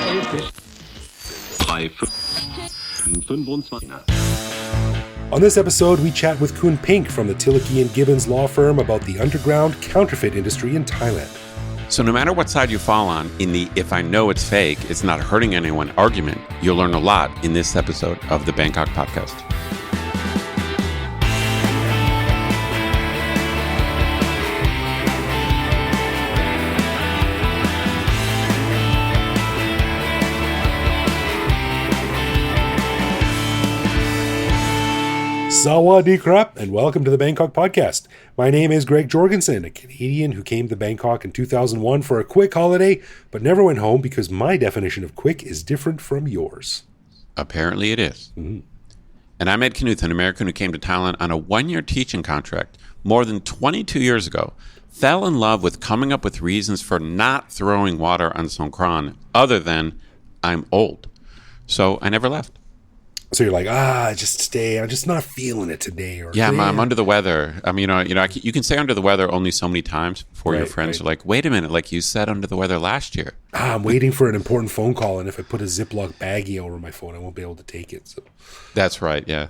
On this episode, we chat with Khun Pink from the Tilleke Gibbins law firm about the underground counterfeit industry in Thailand. So no matter what side you fall on in the "if I know it's fake, it's not hurting anyone" argument, you'll learn a lot in this episode of the Bangkok podcast. Sawadee krap, and welcome to the Bangkok podcast. My name is Greg Jorgensen, a Canadian who came to Bangkok in 2001 for a quick holiday, but never went home because my definition of quick is different from yours. Apparently it is. Mm-hmm. And I'm Ed Knuth, an American who came to Thailand on a one-year teaching contract more than 22 years ago, fell in love with coming up with reasons for not throwing water on Songkran other than I'm old. So I never left. So you're like, just stay. I'm just not feeling it today. Or yeah, I'm under the weather. I mean, you can say under the weather only so many times before your friends are like, wait a minute, like you said under the weather last year. I'm waiting for an important phone call, and if I put a Ziploc baggie over my phone, I won't be able to take it. So that's right, yeah.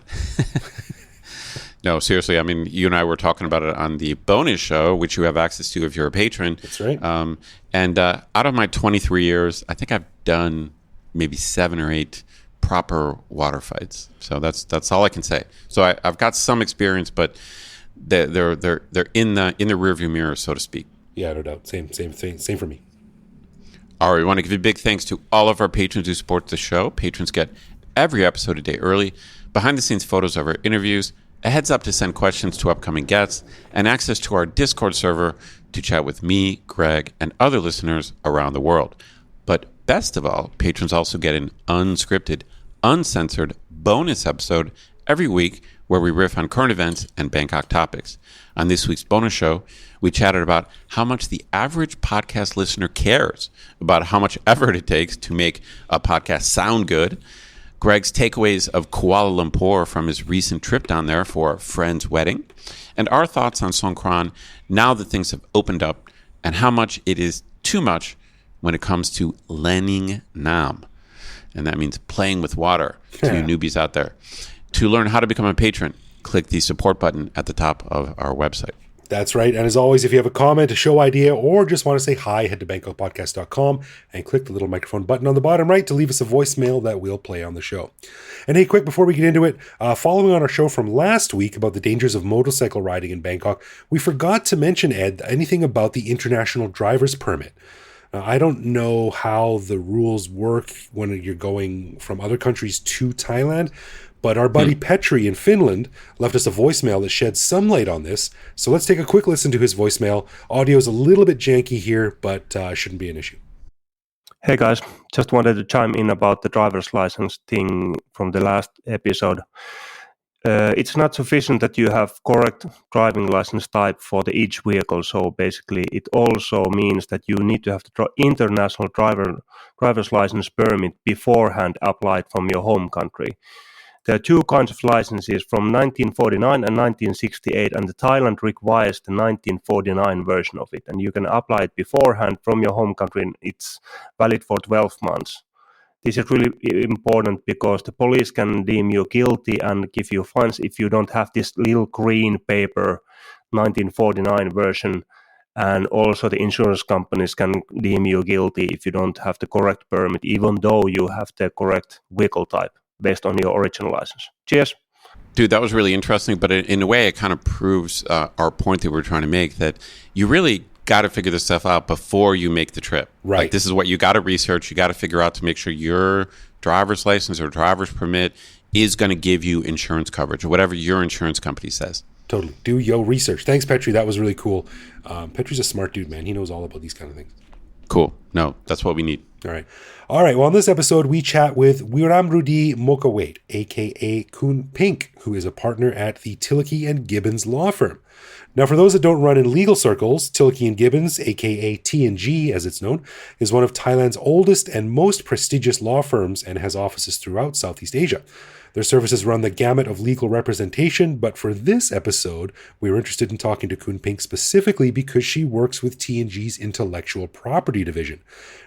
No, seriously, I mean, you and I were talking about it on the bonus show, which you have access to if you're a patron. That's right. And out of my 23 years, I think I've done maybe 7 or 8 proper water fights. So that's all I can say. So I've got some experience, but they're in the rearview mirror, so to speak. Yeah, no doubt. Same thing. Same for me. All right, we want to give a big thanks to all of our patrons who support the show. Patrons get every episode a day early, behind-the-scenes photos of our interviews, a heads up to send questions to upcoming guests, and access to our Discord server to chat with me, Greg, and other listeners around the world. But best of all, patrons also get an unscripted, uncensored bonus episode every week where we riff on current events and Bangkok topics. On this week's bonus show, we chatted about how much the average podcast listener cares about how much effort it takes to make a podcast sound good, Greg's takeaways of Kuala Lumpur from his recent trip down there for a friend's wedding, and our thoughts on Songkran now that things have opened up and how much it is too much when it comes to Lening Nam. And that means playing with water to you newbies out there. To learn how to become a patron, click the support button at the top of our website. That's right. And as always, if you have a comment, a show idea, or just want to say hi, head to bangkokpodcast.com and click the little microphone button on the bottom right to leave us a voicemail that we'll play on the show. And hey, quick, before we get into it, following on our show from last week about the dangers of motorcycle riding in Bangkok, we forgot to mention, Ed, anything about the international driver's permit. I don't know how the rules work when you're going from other countries to Thailand, but our buddy Petri in Finland left us a voicemail that sheds some light on this. So let's take a quick listen to his voicemail. Audio's a little bit janky here, but shouldn't be an issue. Hey guys, just wanted to chime in about the driver's license thing from the last episode. It's not sufficient that you have correct driving license type for each vehicle. So basically, it also means that you need to have the international driver's license permit beforehand applied from your home country. There are 2 kinds of licenses from 1949 and 1968, and the Thailand requires the 1949 version of it. And you can apply it beforehand from your home country, and it's valid for 12 months. This is really important because the police can deem you guilty and give you fines if you don't have this little green paper 1949 version. And also the insurance companies can deem you guilty if you don't have the correct permit, even though you have the correct vehicle type based on your original license. Cheers. Dude, that was really interesting. But in a way, it kind of proves our point that we're trying to make, that you really got to figure this stuff out before you make the trip. Right. Like, this is what you got to research. You got to figure out to make sure your driver's license or driver's permit is going to give you insurance coverage or whatever your insurance company says. Totally. Do your research. Thanks, Petri. That was really cool. Petri's a smart dude, man. He knows all about these kind of things. Cool. No, that's what we need. All right. Well, on this episode, we chat with Wiramrudee Pink, a.k.a. Khun Pink, who is a partner at the Tilleke Gibbins law firm. Now, for those that don't run in legal circles, Tilleke Gibbins, aka T&G as it's known, is one of Thailand's oldest and most prestigious law firms and has offices throughout Southeast Asia. Their services run the gamut of legal representation, but for this episode, we were interested in talking to Khun Pink specifically because she works with T&G's intellectual property division.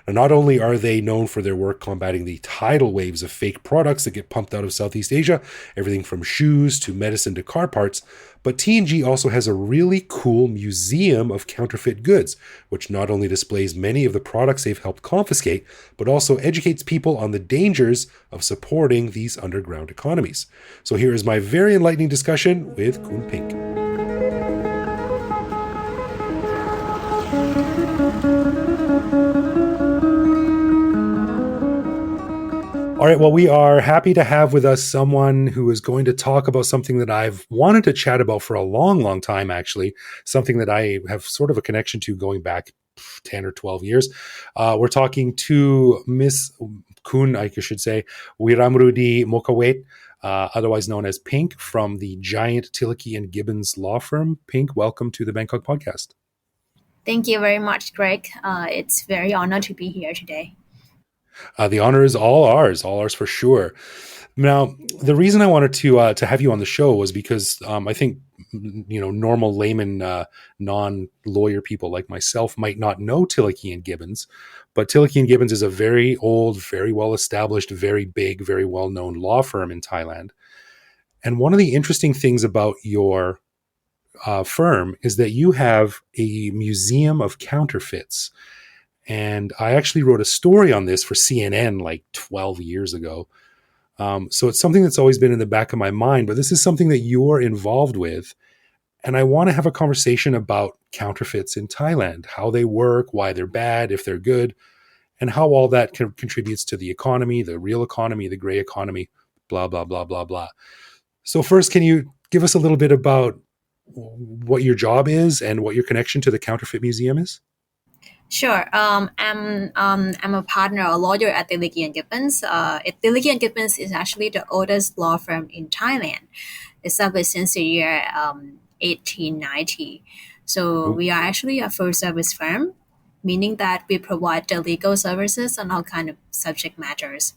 Now, not only are they known for their work combating the tidal waves of fake products that get pumped out of Southeast Asia, everything from shoes to medicine to car parts, but T&G also has a really cool museum of counterfeit goods, which not only displays many of the products they've helped confiscate, but also educates people on the dangers of supporting these underground economies. So here is my very enlightening discussion with Khun Pink. All right, well, we are happy to have with us someone who is going to talk about something that I've wanted to chat about for a long, long time, actually, something that I have sort of a connection to going back 10 or 12 years. We're talking to Miss Khun, I should say, Wiramrudee Pink Mokkhavesa, otherwise known as Pink, from the giant Tilleke Gibbins law firm. Pink, welcome to the Bangkok podcast. Thank you very much, Greg. It's very honored to be here today. The honor is all ours for sure. Now, the reason I wanted to have you on the show was because I think normal layman, non-lawyer people like myself might not know Tilleke Gibbins, but Tilleke Gibbins is a very old, very well-established, very big, very well-known law firm in Thailand. And one of the interesting things about your firm is that you have a museum of counterfeits. And I actually wrote a story on this for CNN like 12 years ago. So it's something that's always been in the back of my mind, but this is something that you're involved with. And I want to have a conversation about counterfeits in Thailand, how they work, why they're bad, if they're good, and how all that contributes to the economy, the real economy, the gray economy, blah, blah, blah, blah, blah. So first, can you give us a little bit about what your job is and what your connection to the Counterfeit Museum is? Sure. I'm a partner, a lawyer at Tilleke Gibbins. Tilleke Gibbins is actually the oldest law firm in Thailand, established since the year 1890. So we are actually a full service firm, meaning that we provide the legal services on all kind of subject matters.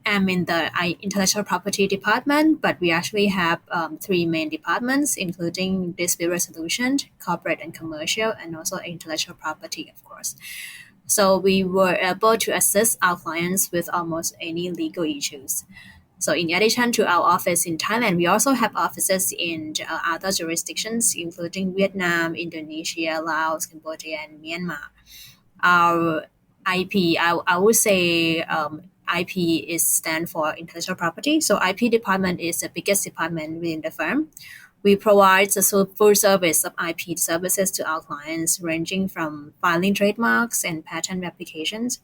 I'm in the intellectual property department, but we actually have three main departments, including dispute resolution, corporate and commercial, and also intellectual property, of course. So we were able to assist our clients with almost any legal issues. So in addition to our office in Thailand, we also have offices in other jurisdictions, including Vietnam, Indonesia, Laos, Cambodia, and Myanmar. Our IP, I would say IP is stand for intellectual property. So IP department is the biggest department within the firm. We provide the full service of IP services to our clients, ranging from filing trademarks and patent applications,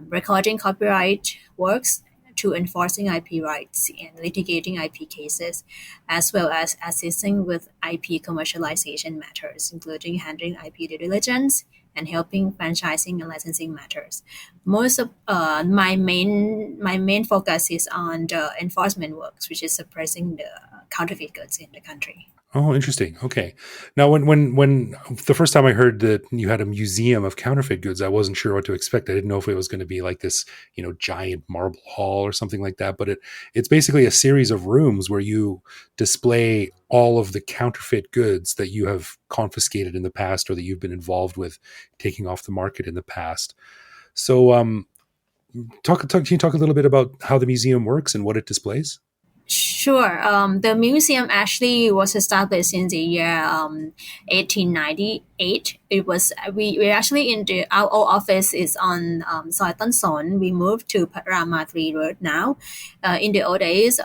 recording copyright works, to enforcing IP rights and litigating IP cases, as well as assisting with IP commercialization matters, including handling IP due diligence and helping franchising and licensing matters. Most of my main focus is on the enforcement works, which is suppressing the counterfeit goods in the country. Oh, interesting. Okay. Now, when the first time I heard that you had a museum of counterfeit goods, I wasn't sure what to expect. I didn't know if it was going to be like this, giant marble hall or something like that. But it's basically a series of rooms where you display all of the counterfeit goods that you have confiscated in the past or that you've been involved with taking off the market in the past. So, can you talk a little bit about how the museum works and what it displays? Sure. The museum actually was established in the year 1898. It was we actually our old office is on Soi Tan Son. We moved to Rama 3 Road now. In the old days,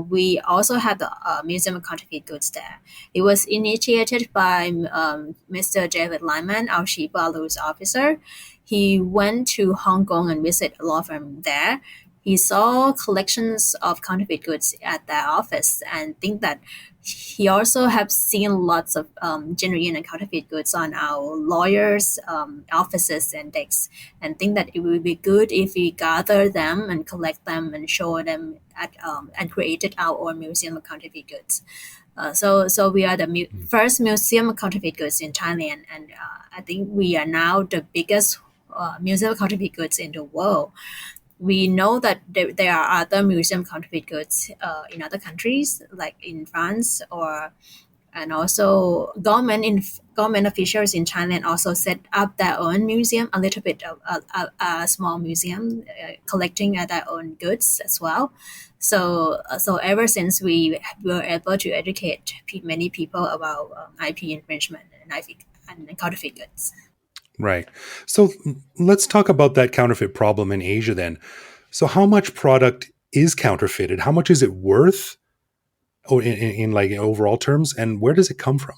we also had the Museum of Counterfeit Goods there. It was initiated by Mr. David Lyman, our chief values officer. He went to Hong Kong and visited a law firm there. He saw collections of counterfeit goods at their office and think that he also have seen lots of genuine and counterfeit goods on our lawyers' offices and desks, and think that it would be good if we gather them and collect them and show them and created our own museum of counterfeit goods. So we are the first museum of counterfeit goods in Thailand, and I think we are now the biggest museum of counterfeit goods in the world. We know that there are other museum counterfeit goods in other countries, like in France or And also government officials in Thailand also set up their own museum, a little bit of a small museum, collecting their own goods as well. So ever since we were able to educate many people about IP infringement and counterfeit goods. Right. So let's talk about that counterfeit problem in Asia then. So how much product is counterfeited? How much is it worth? Oh, in like overall terms, and where does it come from?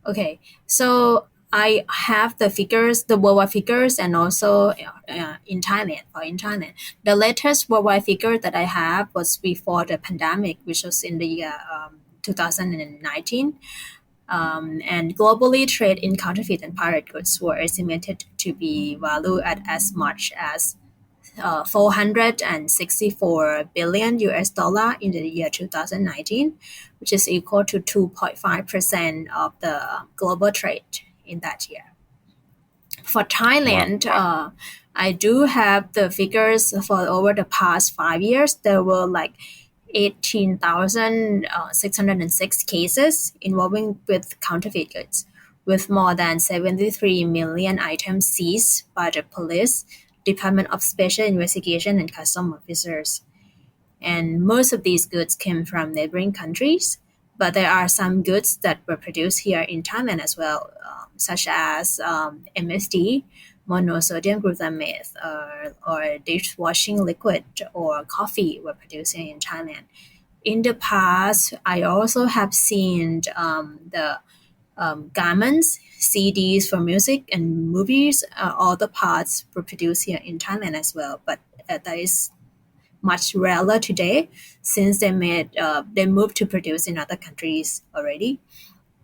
Okay, so I have the figures, the worldwide figures, and also in Thailand. The latest worldwide figure that I have was before the pandemic, which was in the year 2019. And globally, trade in counterfeit and pirate goods were estimated to be valued at as much as 464 billion US dollar in the year 2019, which is equal to 2.5% of the global trade in that year. For Thailand, I do have the figures for over the past 5 years. There were like 18,606 cases involving with counterfeit goods, with more than 73 million items seized by the police, Department of Special Investigation, and custom officers. And most of these goods came from neighboring countries, but there are some goods that were produced here in Thailand as well, such as MSD, monosodium glutamate, or dishwashing liquid, or coffee were produced here in Thailand. In the past, I also have seen the garments, CDs for music and movies. All the parts were produced here in Thailand as well, but that is much rarer today since they moved to produce in other countries already.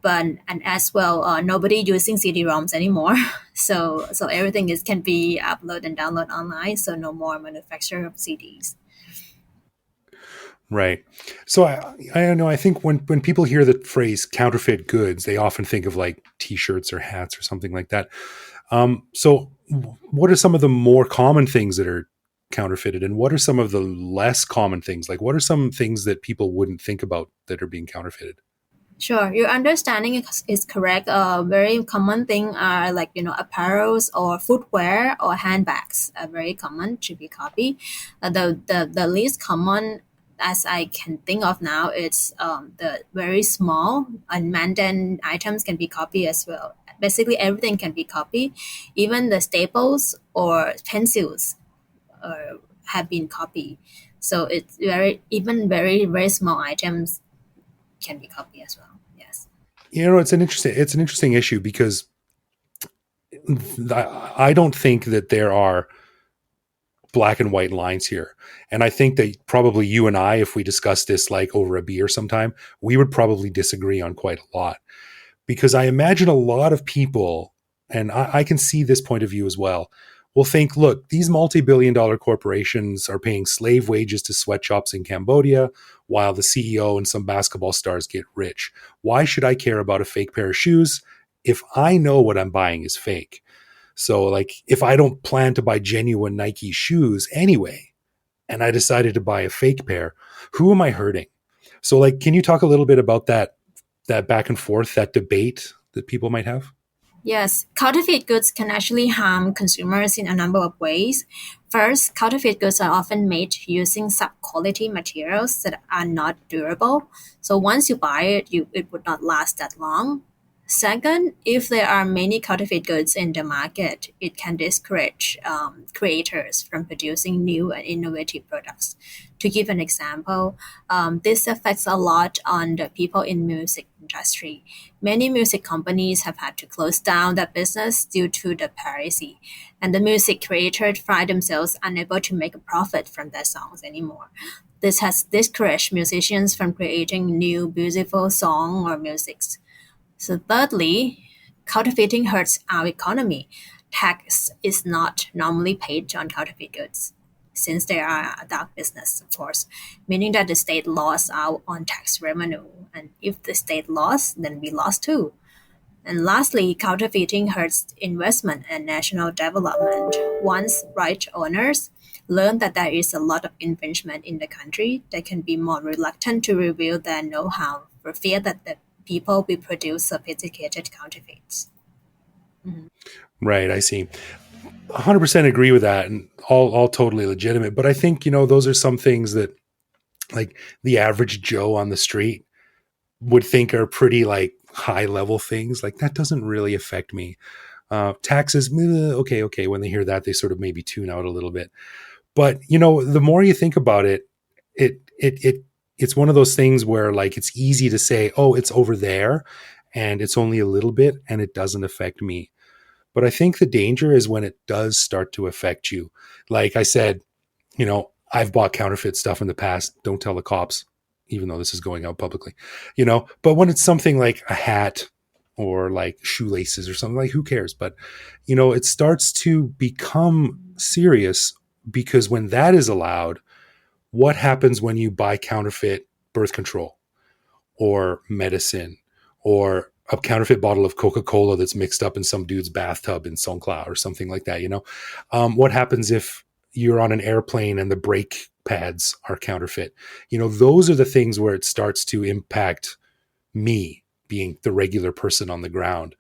But and as well, nobody using CD-ROMs anymore, so everything can be uploaded and downloaded online. So no more manufacture of CDs. Right. So I don't know. I think when people hear the phrase counterfeit goods, they often think of like T-shirts or hats or something like that. So what are some of the more common things that are counterfeited, and what are some of the less common things? Like, what are some things that people wouldn't think about that are being counterfeited? Sure, your understanding is correct. A very common thing are like apparels or footwear or handbags are very common to be copied. The least common as I can think of now is the very small and mundane items can be copied as well. Basically, everything can be copied, even the staples or pencils have been copied. So it's very very small items can be copied as well. Yes. It's an interesting issue because I don't think that there are black and white lines here. And I think that probably you and I, if we discussed this like over a beer sometime, we would probably disagree on quite a lot. Because I imagine a lot of people, and I can see this point of view as well, will think, look, these multi-billion-dollar corporations are paying slave wages to sweatshops in Cambodia while the CEO and some basketball stars get rich. Why should I care about a fake pair of shoes if I know what I'm buying is fake? So like if I don't plan to buy genuine Nike shoes anyway, and I decided to buy a fake pair, who am I hurting? So like, can you talk a little bit about that back and forth, that debate that people might have? Yes, counterfeit goods can actually harm consumers in a number of ways. First, counterfeit goods are often made using sub-quality materials that are not durable. So once you buy it, it would not last that long. Second, if there are many counterfeit goods in the market, it can discourage creators from producing new and innovative products. To give an example, this affects a lot on the people in music industry. Many music companies have had to close down their business due to the piracy, and the music creators find themselves unable to make a profit from their songs anymore. This has discouraged musicians from creating new beautiful songs or musics. So thirdly, counterfeiting hurts our economy. Tax is not normally paid on counterfeit goods, since they are a dark business, of course, meaning that the state lost out on tax revenue. And if the state lost, then we lost too. And lastly, counterfeiting hurts investment and national development. Once right owners learn that there is a lot of infringement in the country, they can be more reluctant to reveal their know-how for fear that the people will produce sophisticated counterfeits. Right, I see. 100% agree with that, and all totally legitimate. But I think, those are some things that like the average Joe on the street would think are pretty like high level things. Like that doesn't really affect me. Taxes, okay. When they hear that, they sort of maybe tune out a little bit. But the more you think about it, it's one of those things where like it's easy to say, oh, it's over there, and it's only a little bit, and it doesn't affect me. But I think the danger is when it does start to affect you. Like I said, I've bought counterfeit stuff in the past. Don't tell the cops, even though this is going out publicly, but when it's something like a hat or like shoelaces or something, like who cares? But, it starts to become serious, because when that is allowed, what happens when you buy counterfeit birth control or medicine or a counterfeit bottle of Coca-Cola that's mixed up in some dude's bathtub in Songkla or something like that, what happens if you're on an airplane and the brake pads are counterfeit? Those are the things where it starts to impact me, being the regular person on the ground.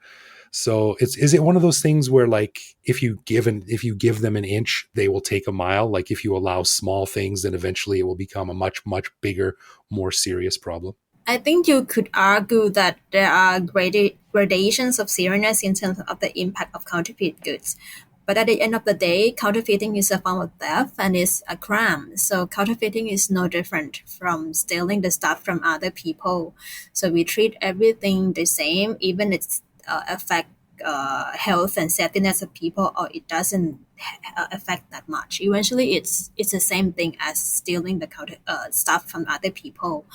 So is it one of those things where like if you give them an inch, they will take a mile? Like if you allow small things, then eventually it will become a much, much bigger, more serious problem? I think you could argue that there are gradations of seriousness in terms of the impact of counterfeit goods. But at the end of the day, counterfeiting is a form of theft and is a crime. So counterfeiting is no different from stealing the stuff from other people. So we treat everything the same, even it's affect health and safety of people, or it doesn't affect that much. Eventually, it's the same thing as stealing the stuff from other people.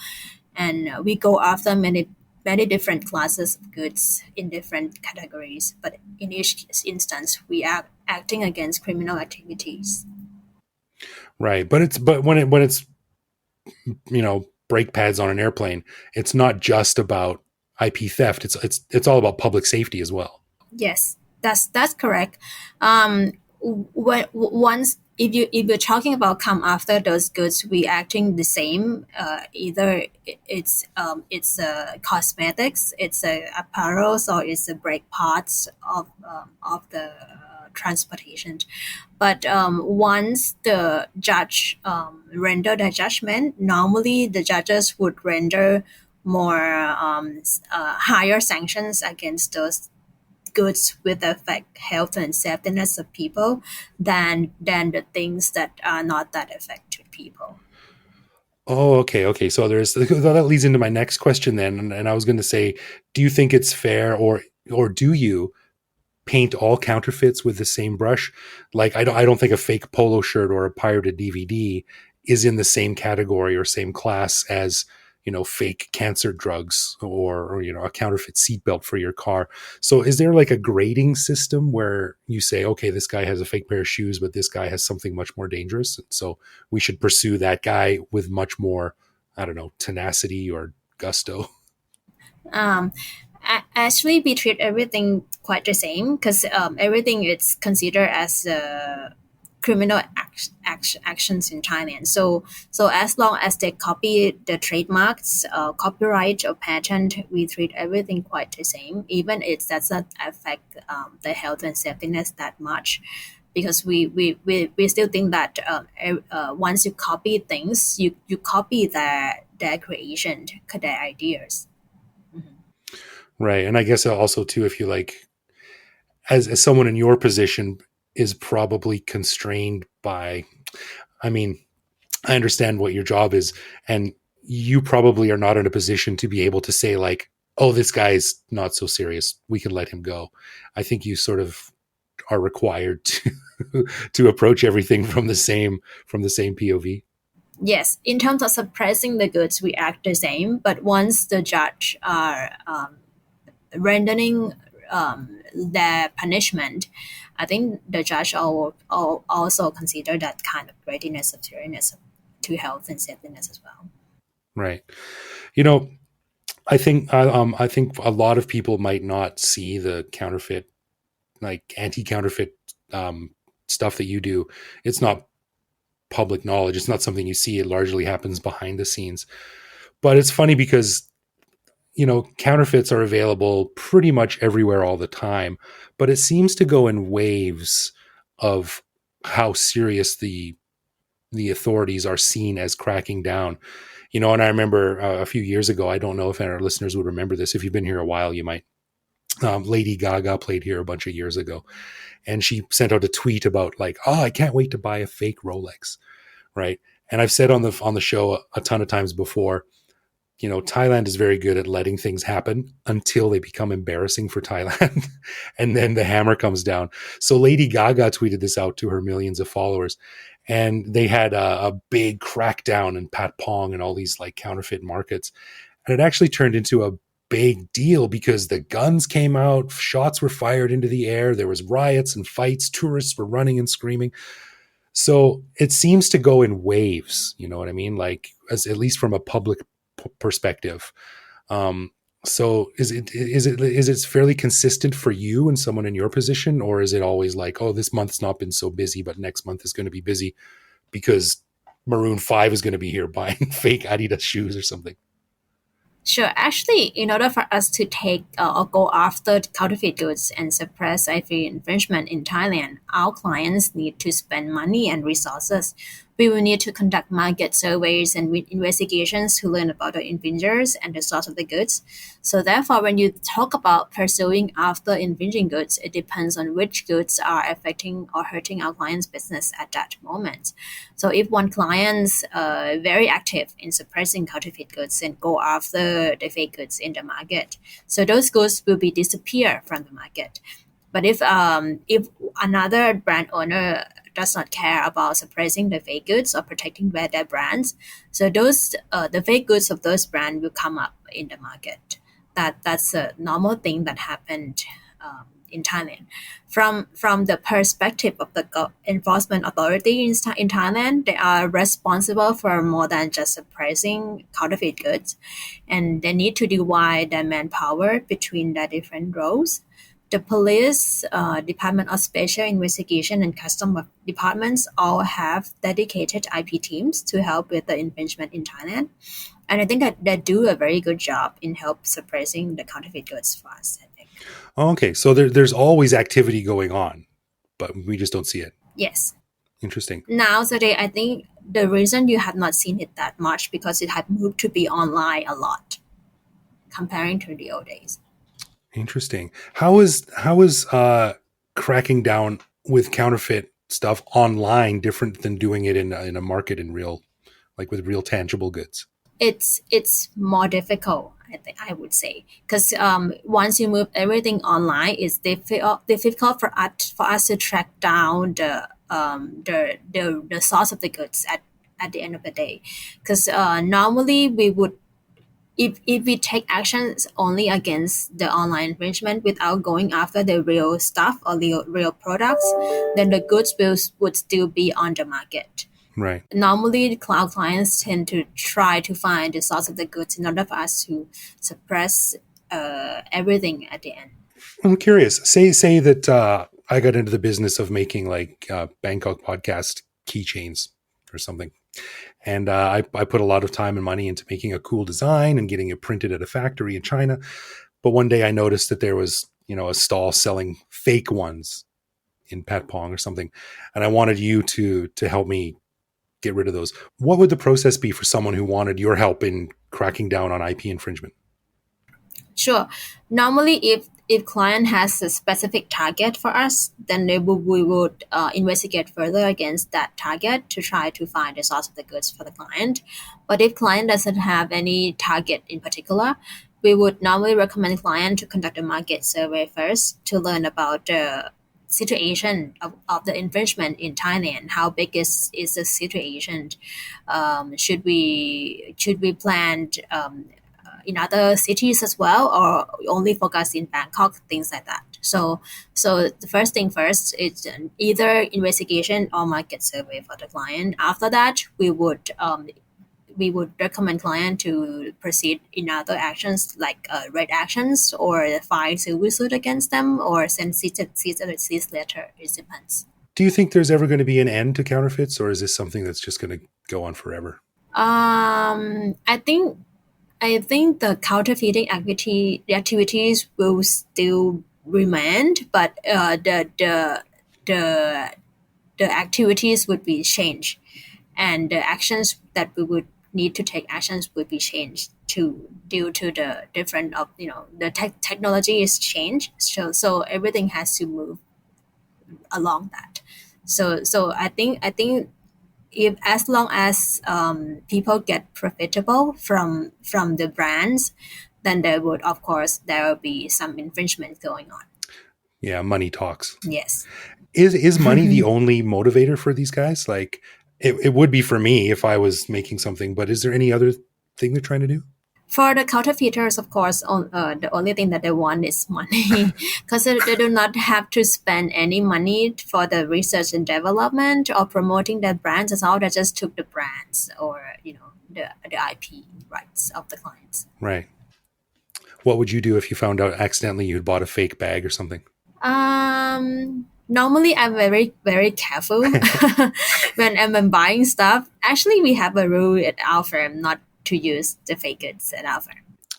And we go after many different classes of goods in different categories, but in each instance we are acting against criminal activities. Right, but when it's brake pads on an airplane, it's not just about IP theft. It's all about public safety as well. Yes, that's correct. Once if you're talking about come after those goods, we acting the same. Either it's cosmetics, it's apparels, or it's the brake parts of the transportation. But once the judge render the judgment, normally the judges would render more higher sanctions against those goods with affect health and safety of people than the things that are not that affect people. Oh, okay. So that leads into my next question then, and I was going to say, do you think it's fair, or do you paint all counterfeits with the same brush? Like I don't think a fake polo shirt or a pirated DVD is in the same category or same class as fake cancer drugs or a counterfeit seatbelt for your car. So is there like a grading system where you say, okay, this guy has a fake pair of shoes, but this guy has something much more dangerous, so we should pursue that guy with much more, I don't know, tenacity or gusto? Um, Actually, we treat everything quite the same because everything is considered as criminal actions in Thailand. So as long as they copy the trademarks, copyright or patent, we treat everything quite the same. Even it does not affect the health and safety that much, because we still think that once you copy things, you copy their creation, their ideas. Right. And I guess also too, if you like, as someone in your position is probably constrained by, I mean, I understand what your job is, and you probably are not in a position to be able to say like, oh, this guy's not so serious, we can let him go. I think you sort of are required to to approach everything from the same POV. Yes, in terms of suppressing the goods, we act the same. But once the judge are rendering their punishment, I think the judge also consider that kind of readiness of seriousness to health and safety as well. Right. I think a lot of people might not see the counterfeit, like anti-counterfeit stuff that you do. It's not public knowledge. It's not something you see. It largely happens behind the scenes. But it's funny because counterfeits are available pretty much everywhere all the time, but it seems to go in waves of how serious the authorities are seen as cracking down. And I remember a few years ago, I don't know if our listeners would remember this. If you've been here a while, you might. Lady Gaga played here a bunch of years ago, and she sent out a tweet about like, "Oh, I can't wait to buy a fake Rolex," right? And I've said on the show a ton of times before, Thailand is very good at letting things happen until they become embarrassing for Thailand, and then the hammer comes down. So Lady Gaga tweeted this out to her millions of followers, and they had a big crackdown in Patpong and all these like counterfeit markets, and it actually turned into a big deal because the guns came out, shots were fired into the air, there was riots and fights, tourists were running and screaming. So it seems to go in waves, you know what I mean? Like, as at least from a public perspective. So is it fairly consistent for you and someone in your position, or is it always like, oh, this month's not been so busy, but next month is going to be busy because Maroon 5 is going to be here buying fake Adidas shoes or something? Sure. Actually, in order for us to take or go after counterfeit goods and suppress IP infringement in Thailand, our clients need to spend money and resources. We will need to conduct market surveys and investigations to learn about the infringers and the source of the goods. So therefore, when you talk about pursuing after infringing goods, it depends on which goods are affecting or hurting our client's business at that moment. So if one client's very active in suppressing counterfeit goods and go after the fake goods in the market, so those goods will be disappear from the market. But if another brand owner does not care about suppressing the fake goods or protecting their brands, so those the fake goods of those brands will come up in the market. That's a normal thing that happened in Thailand. From the perspective of the enforcement authority in Thailand, they are responsible for more than just suppressing counterfeit goods, and they need to divide their manpower between the different roles. The police, Department of Special Investigation, and Customs departments all have dedicated IP teams to help with the infringement in Thailand. And I think that they do a very good job in help suppressing the counterfeit goods for us, I think. Okay, so there's always activity going on, but we just don't see it. Yes. Interesting. Now today, I think the reason you have not seen it that much because it had moved to be online a lot comparing to the old days. Interesting. How is cracking down with counterfeit stuff online different than doing it in a market in real, like with real tangible goods? It's more difficult, I would say, because once you move everything online, it's difficult for us to track down the source of the goods at the end of the day, because normally we would. If we take actions only against the online infringement without going after the real stuff or the real products, then the goods would still be on the market. Right. Normally, cloud clients tend to try to find the source of the goods in order for us to suppress everything at the end. I'm curious. Say that I got into the business of making like Bangkok podcast keychains or something. And I put a lot of time and money into making a cool design and getting it printed at a factory in China. But one day I noticed that there was, a stall selling fake ones in Patpong or something. And I wanted you to help me get rid of those. What would the process be for someone who wanted your help in cracking down on IP infringement? Sure. Normally, if client has a specific target for us, then we would investigate further against that target to try to find the source of the goods for the client. But if client doesn't have any target in particular, we would normally recommend client to conduct a market survey first to learn about the situation of the infringement in Thailand. How big is the situation? Should we plan in other cities as well, or only focus in Bangkok, things like that. So the first thing first is either investigation or market survey for the client. After that, we would recommend client to proceed in other actions like red actions or file civil suit against them or send cease letter. It depends. Do you think there's ever going to be an end to counterfeits, or is this something that's just going to go on forever? I I think the counterfeiting activities will still remain, but the the activities would be changed, and the actions that we would need to take actions would be changed to due to the different of the technology is changed. So everything has to move along that. So I think if as long as people get profitable from the brands, then there would of course there will be some infringement going on. Yeah, money talks. Yes. Is money the only motivator for these guys? Like it would be for me if I was making something, but is there any other thing they're trying to do? For the counterfeiters, of course, the only thing that they want is money, because they do not have to spend any money for the research and development or promoting their brands. As all they just took the brands or the IP rights of the clients. Right. What would you do if you found out accidentally you'd bought a fake bag or something? Normally I'm very, very careful when I'm buying stuff. Actually, we have a rule at our firm not to use the fake goods at our firm.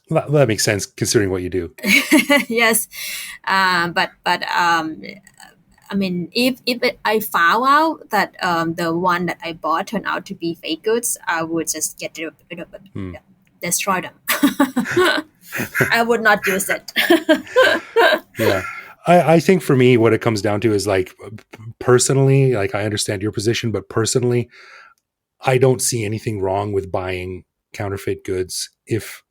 Well, that makes sense considering what you do. Yes, but I mean, if I found out that the one that I bought turned out to be fake goods, I would just get rid of it, destroy them. I would not use it. Yeah. I think for me, what it comes down to is like personally, like I understand your position, but personally, I don't see anything wrong with buying counterfeit goods if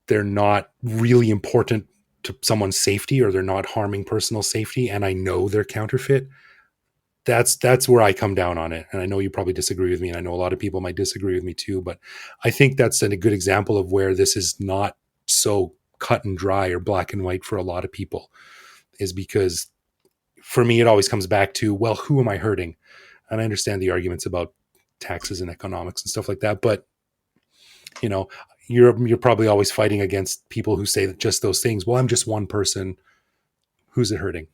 they're not really important to someone's safety or they're not harming personal safety. And I know they're counterfeit. That's where I come down on it. And I know you probably disagree with me. And I know a lot of people might disagree with me too, but I think that's a good example of where this is not so cut and dry or black and white for a lot of people, is because for me, it always comes back to, well, who am I hurting? And I understand the arguments about taxes and economics and stuff like that, but you're probably always fighting against people who say that just those things. Well, I'm just one person. Who's it hurting?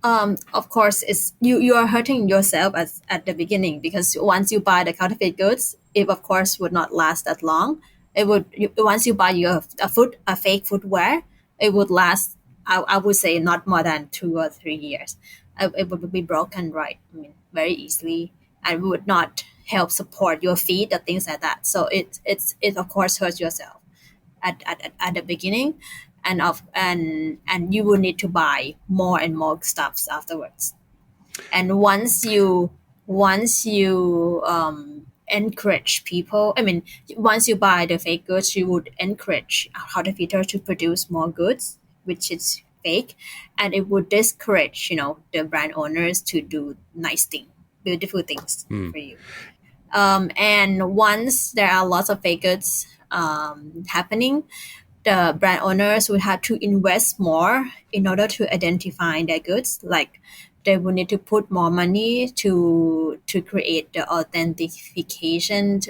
Of course, it's you are hurting yourself at the beginning, because once you buy the counterfeit goods, it of course would not last that long. It would once you buy a fake footwear, it would last. I would say not more than 2 or 3 years. It would be broken, right? I mean, very easily, and would not help support your feet or things like that. So it of course hurts yourself at the beginning, and you will need to buy more and more stuffs afterwards. And once you encourage people, I mean, once you buy the fake goods, you would encourage counterfeiters to produce more goods, which is fake, and it would discourage the brand owners to do nice things, beautiful things for you. And once there are lots of fake goods happening, the brand owners would have to invest more in order to identify their goods. Like they would need to put more money to create the authentication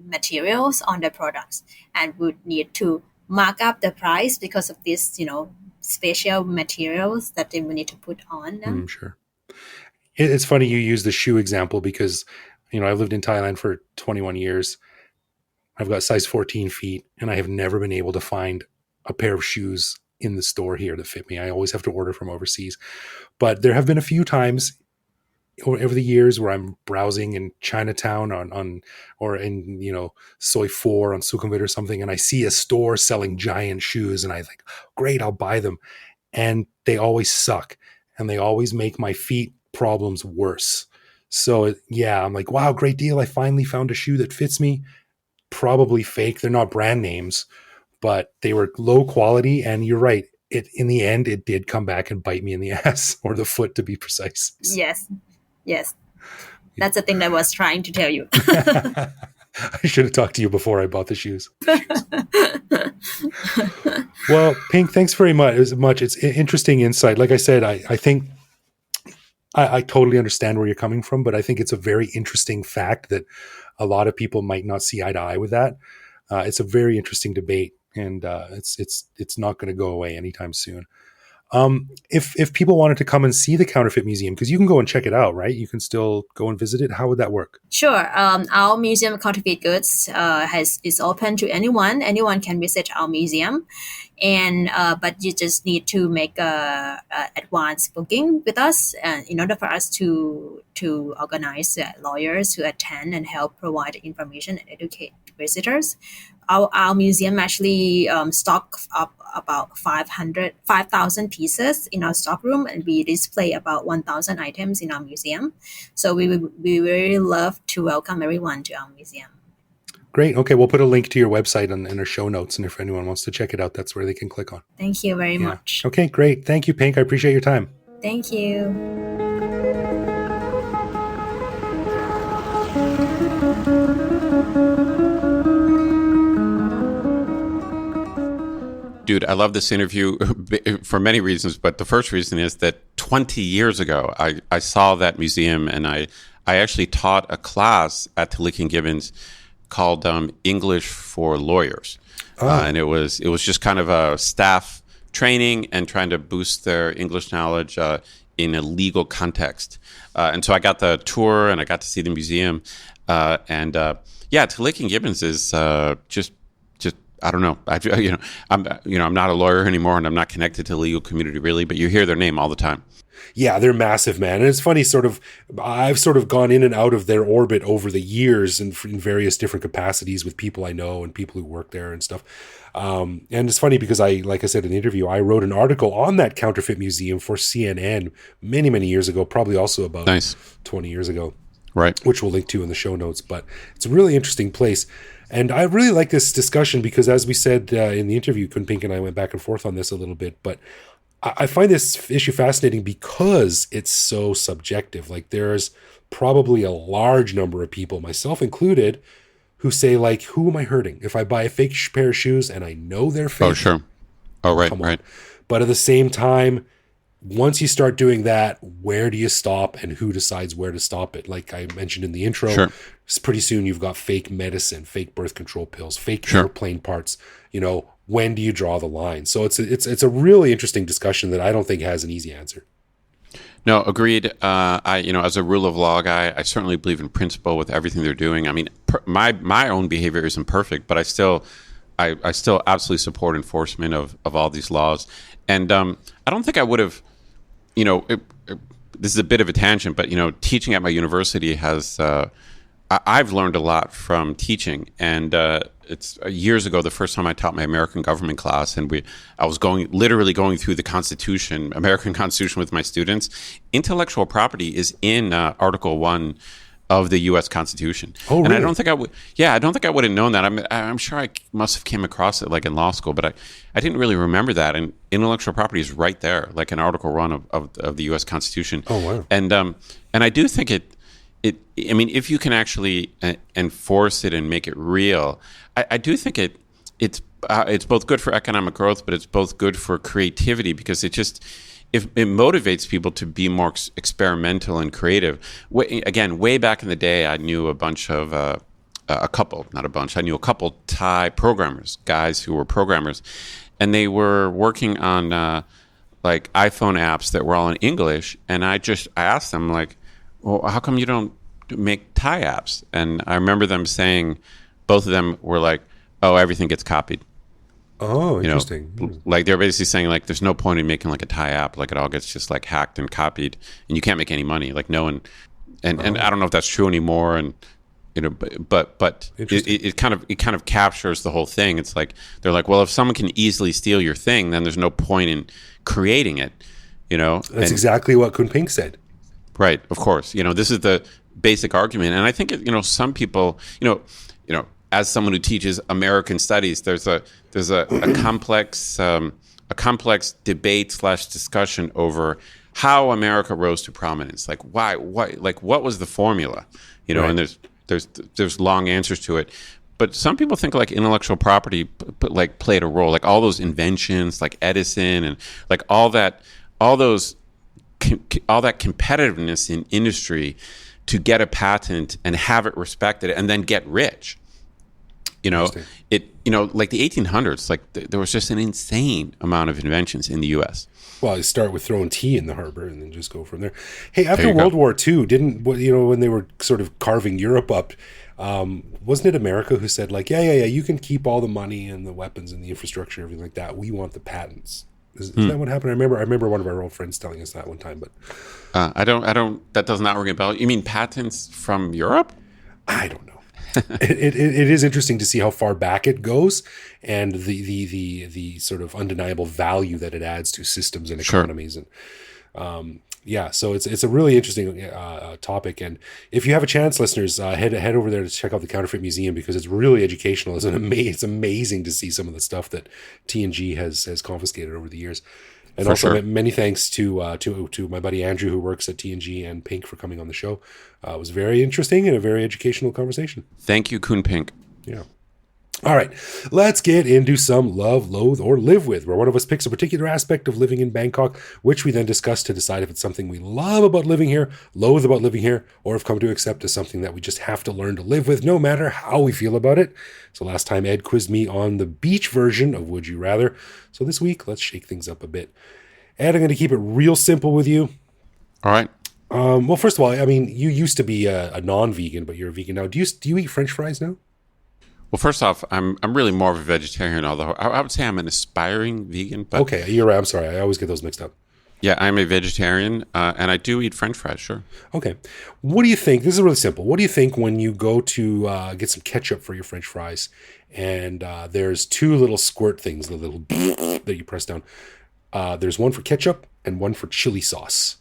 materials on the products, and would need to mark up the price because of this, special materials that they would need to put on them. Sure. It's funny you use the shoe example because, I've lived in Thailand for 21 years. I've got size 14 feet, and I have never been able to find a pair of shoes in the store here that fit me. I always have to order from overseas. But there have been a few times over the years where I'm browsing in Chinatown or in Soi 4 on Sukhumvit or something, and I see a store selling giant shoes, and I think, great, I'll buy them. And they always suck, and they always make my feet problems worse. So yeah, I'm like, wow, great deal. I finally found a shoe that fits me. Probably fake. They're not brand names, but they were low quality. And you're right. In the end, it did come back and bite me in the ass, or the foot to be precise. Yes. That's the thing that I was trying to tell you. I should have talked to you before I bought the shoes. Well, Pink, thanks very much. It's interesting insight. Like I said, I think I totally understand where you're coming from, but I think it's a very interesting fact that a lot of people might not see eye to eye with that. It's a very interesting debate, and it's not going to go away anytime soon. If people wanted to come and see the Counterfeit Museum, because you can go and check it out, right? You can still go and visit it. How would that work? Sure. Our museum of counterfeit goods is open to anyone. Anyone can visit our museum, and but you just need to make a advance booking with us, in order for us to organize lawyers to attend and help provide information and educate visitors. Our museum actually stock up about 5,000 pieces in our stockroom, and we display about 1,000 items in our museum. So we really love to welcome everyone to our museum. Great. Okay, we'll put a link to your website in our show notes, and if anyone wants to check it out, that's where they can click on. Thank you very much. Okay, great. Thank you, Pink. I appreciate your time. Thank you. Dude, I love this interview for many reasons, but the first reason is that 20 years ago, I saw that museum, and I actually taught a class at Tilleke Gibbins called English for Lawyers. And it was just kind of a staff training and trying to boost their English knowledge in a legal context. And so I got the tour and I got to see the museum. Tilleke Gibbins is just I don't know. I'm not a lawyer anymore, and I'm not connected to the legal community really, but you hear their name all the time. Yeah, they're massive, man. And it's funny, I've sort of gone in and out of their orbit over the years in various different capacities with people I know and people who work there and stuff. And it's funny because like I said in the interview, I wrote an article on that Counterfeit Museum for CNN many, many years ago, probably also about 20 years ago. Right. Which we'll link to in the show notes. But it's a really interesting place. And I really like this discussion because, as we said in the interview, Khun Pink and I went back and forth on this a little bit. But I find this issue fascinating because it's so subjective. Like, there's probably a large number of people, myself included, who say, like, who am I hurting? If I buy a fake pair of shoes and I know they're fake. Oh, sure. Oh, right. But at the same time, once you start doing that, where do you stop and who decides where to stop it? Like I mentioned in the intro, pretty soon you've got fake medicine, fake birth control pills, fake airplane parts. When do you draw the line? So it's a really interesting discussion that I don't think has an easy answer. No, agreed. As a rule of law guy, I certainly believe in principle with everything they're doing. I mean, my own behavior isn't perfect, but I still absolutely support enforcement of all these laws. And I don't think I would have. This is a bit of a tangent, but teaching at my university has I've learned a lot from teaching, and it's years ago the first time I taught my American government class, and I was literally going through the American Constitution with my students. Intellectual property is in Article 1 of the U.S. Constitution. Oh, really? And I don't think I would have known that. I'm sure I must have came across it like in law school, but I didn't really remember that. And intellectual property is right there, like in Article 1 of the U.S. Constitution. Oh, wow. And I do think if you can actually enforce it and make it real, I do think it's both good for economic growth, but it's both good for creativity because it motivates people to be more experimental and creative. Way back in the day, I knew a couple Thai programmers, guys who were programmers, and they were working on like iPhone apps that were all in English. And I asked them, like, well, how come you don't make Thai apps? And I remember them saying, both of them were like, oh, everything gets copied. Oh, interesting. Like they're basically saying like there's no point in making like a Thai app, like it all gets just like hacked and copied, and you can't make any money. Like no one, and I don't know if that's true anymore. And but it kind of captures the whole thing. It's like they're like, well, if someone can easily steal your thing, then there's no point in creating it. That's exactly what Khun Pink said. Right. Of course. This is the basic argument, and I think some people, as someone who teaches American studies, there's a complex debate / discussion over how America rose to prominence. Like why, like what was the formula? Right. And there's long answers to it. But some people think like intellectual property like played a role, like all those inventions, like Edison and like all that competitiveness in industry to get a patent and have it respected and then get rich. You know, Interesting. like the 1800s, like there was just an insane amount of inventions in the U.S. Well, you start with throwing tea in the harbor and then just go from there. Hey, after you World go. War II, when they were sort of carving Europe up, wasn't it America who said like, yeah, you can keep all the money and the weapons and the infrastructure and everything like that. We want the patents. Is that what happened? I remember one of our old friends telling us that one time, but I don't. That does not ring a bell. You mean patents from Europe? I don't know. It is interesting to see how far back it goes and the sort of undeniable value that it adds to systems and economies. And so it's a really interesting topic. And if you have a chance, listeners, head over there to check out the Counterfeit Museum because it's really educational. It's amazing to see some of the stuff that TNG has confiscated over the years. And also, many thanks to my buddy Andrew, who works at TNG, and Pink for coming on the show. It was very interesting and a very educational conversation. Thank you, Khun Pink. Yeah. All right, let's get into some love, loathe, or live with, where one of us picks a particular aspect of living in Bangkok, which we then discuss to decide if it's something we love about living here, loathe about living here, or have come to accept as something that we just have to learn to live with, no matter how we feel about it. So last time Ed quizzed me on the beach version of Would You Rather. So this week, let's shake things up a bit. Ed, I'm going to keep it real simple with you. All right. Well, first of all, I mean, you used to be a non-vegan, but you're a vegan now. Do you eat French fries now? Well, first off, I'm really more of a vegetarian, although I would say I'm an aspiring vegan. But okay, you're right. I'm sorry. I always get those mixed up. Yeah, I'm a vegetarian, and I do eat French fries, sure. Okay. What do you think? This is really simple. What do you think when you go to get some ketchup for your French fries, and there's two little squirt things, the little that you press down. There's one for ketchup and one for chili sauce.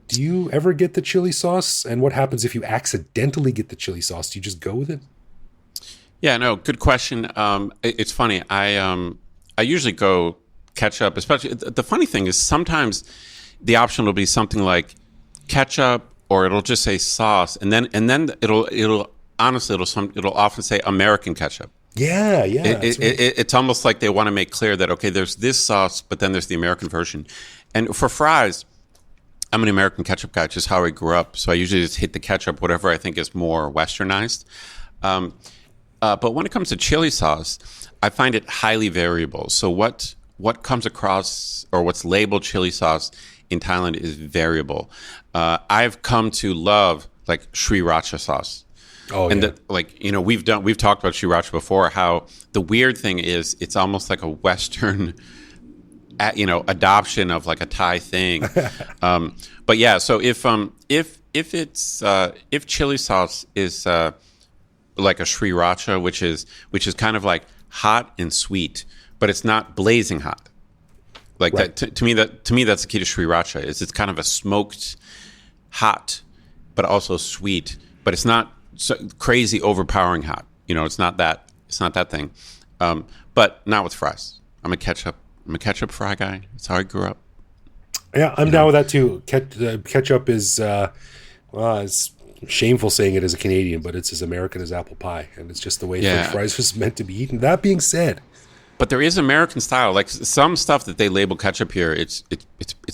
Do you ever get the chili sauce? And what happens if you accidentally get the chili sauce? Do you just go with it? Yeah, no, good question. It's funny. I usually go ketchup, especially. The funny thing is sometimes the option will be something like ketchup, or it'll just say sauce, and then it'll often say American ketchup. Yeah. It's almost like they want to make clear that, okay, there's this sauce, but then there's the American version. And for fries, I'm an American ketchup guy, just how I grew up. So I usually just hit the ketchup, whatever I think is more westernized. But when it comes to chili sauce, I find it highly variable. So what comes across, or what's labeled chili sauce in Thailand, is variable. I've come to love like sriracha sauce. Oh, and yeah. We've talked about sriracha before. How the weird thing is, it's almost like a Western, adoption of like a Thai thing. But yeah, so if chili sauce is like a sriracha, which is kind of like hot and sweet, but it's not blazing hot. Like right. that to me that's the key to sriracha. It's kind of a smoked hot, but also sweet, but it's not so crazy overpowering hot. It's not that thing. But not with fries. I'm a ketchup fry guy. That's how I grew up. Yeah, I'm down with that too. Ketchup is it's shameful saying it as a Canadian, but it's as American as apple pie, and it's just the way French fries was meant to be eaten. That being said, but there is American style. Like some stuff that they label ketchup here, it's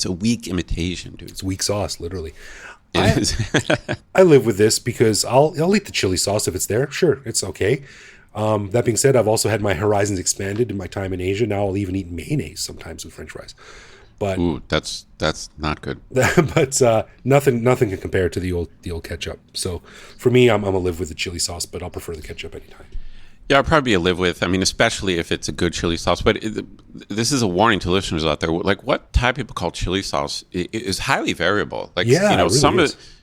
a weak imitation, dude. It's weak sauce, literally. It I live with this because I'll eat the chili sauce if it's there. Sure, it's okay. That being said, I've also had my horizons expanded in my time in Asia. Now I'll even eat mayonnaise sometimes with French fries. But ooh, that's not good. But nothing can compare to the old ketchup. So for me, I'm gonna live with the chili sauce, but I'll prefer the ketchup anytime. Yeah, I'll probably be a live with. I mean, especially if it's a good chili sauce. But this is a warning to listeners out there. Like, what Thai people call chili sauce is highly variable. Like, yeah, it really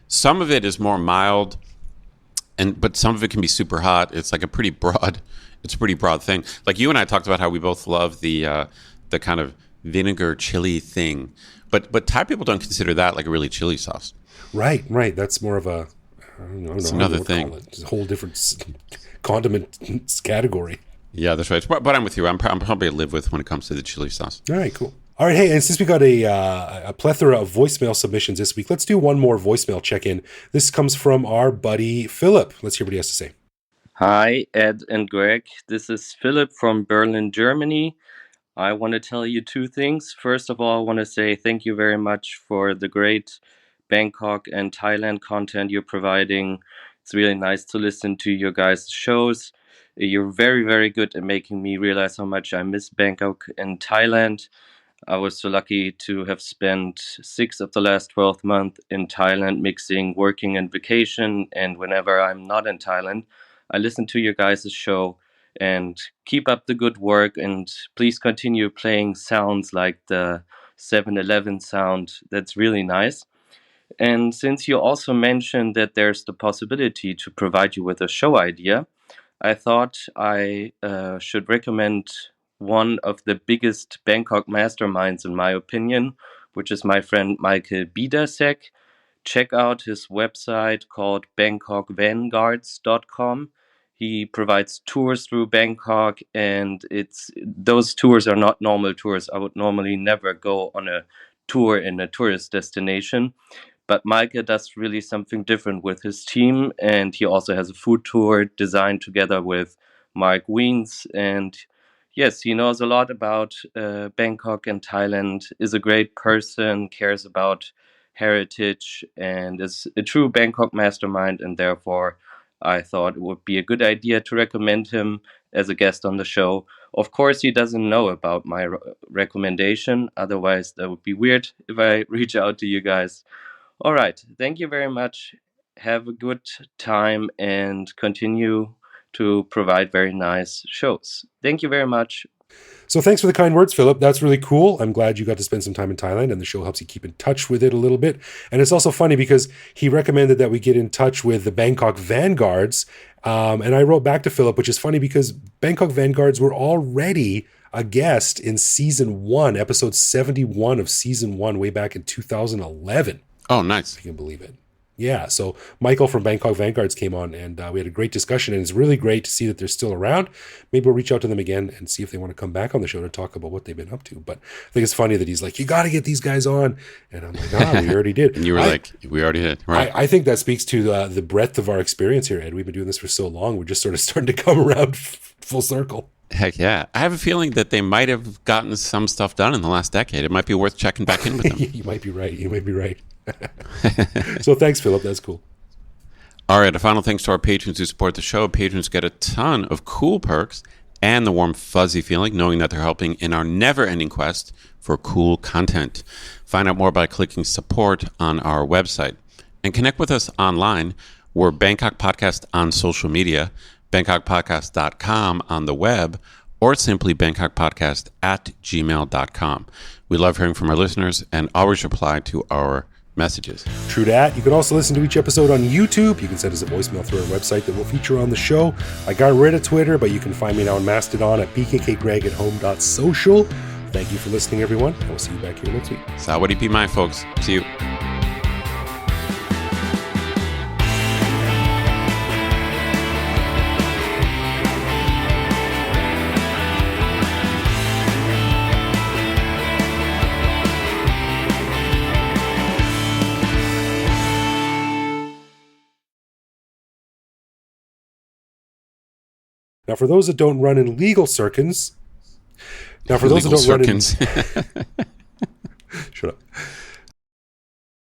some of it is more mild, but some of it can be super hot. It's like a pretty broad thing. Like you and I talked about how we both love the kind of vinegar chili thing, but Thai people don't consider that like a really chili sauce. Right. That's more of a I don't know. It's another thing. It's a whole different condiment category. Yeah, that's right. But I'm with you. I'm probably a live with when it comes to the chili sauce. All right, cool. All right, hey, and since we got a plethora of voicemail submissions this week, let's do one more voicemail check-in. This comes from our buddy Philip. Let's hear what he has to say. Hi, Ed and Greg. This is Philip from Berlin, Germany. I want to tell you two things. First of all, I want to say thank you very much for the great Bangkok and Thailand content you're providing. It's really nice to listen to your guys' shows. You're very, very good at making me realize how much I miss Bangkok and Thailand. I was so lucky to have spent 6 of the last 12 months in Thailand, mixing working and vacation. And whenever I'm not in Thailand, I listen to your guys' show and keep up the good work. And please continue playing sounds like the 7-Eleven sound. That's really nice. And since you also mentioned that there's the possibility to provide you with a show idea, I thought I should recommend one of the biggest Bangkok masterminds, in my opinion, which is my friend Michael Biedersek. Check out his website called bangkokvanguards.com. He provides tours through Bangkok, and those tours are not normal tours. I would normally never go on a tour in a tourist destination. But Micah does really something different with his team, and he also has a food tour designed together with Mark Wiens. And yes, he knows a lot about Bangkok and Thailand, is a great person, cares about heritage, and is a true Bangkok mastermind. And therefore, I thought it would be a good idea to recommend him as a guest on the show. Of course, he doesn't know about my recommendation. Otherwise, that would be weird if I reach out to you guys. All right. Thank you very much. Have a good time and continue to provide very nice shows. Thank you very much. So thanks for the kind words, Philip. That's really cool. I'm glad you got to spend some time in Thailand, and the show helps you keep in touch with it a little bit. And it's also funny because he recommended that we get in touch with the Bangkok Vanguards. And I wrote back to Philip, which is funny because Bangkok Vanguards were already a guest in season 1, episode 71 of season 1, way back in 2011. Oh, nice. If you can believe it. Yeah, so Michael from Bangkok Vanguards came on, and we had a great discussion, and it's really great to see that they're still around. Maybe we'll reach out to them again and see if they want to come back on the show to talk about what they've been up to. But I think it's funny that he's like, you got to get these guys on. And I'm like, we already did. And you were like, we already did. Right. I think that speaks to the breadth of our experience here, Ed. We've been doing this for so long. We're just sort of starting to come around full circle. Heck yeah. I have a feeling that they might have gotten some stuff done in the last decade. It might be worth checking back in with them. You might be right. So thanks, Philip. That's cool. All right. A final thanks to our patrons who support the show. Patrons get a ton of cool perks and the warm, fuzzy feeling knowing that they're helping in our never-ending quest for cool content. Find out more by clicking support on our website. And connect with us online. We're Bangkok Podcast on social media, bangkokpodcast.com on the web, or simply bangkokpodcast@gmail.com. We love hearing from our listeners and always reply to our messages. True that. You can also listen to each episode on YouTube. You can send us a voicemail through our website that we'll feature on the show. I got rid of Twitter, but you can find me now on Mastodon at bkkgreg@home.social. Thank you for listening, everyone, and we'll see you back here next week. Sawadee Pi Mai, folks. See you. Now, for those that don't run in legal circles,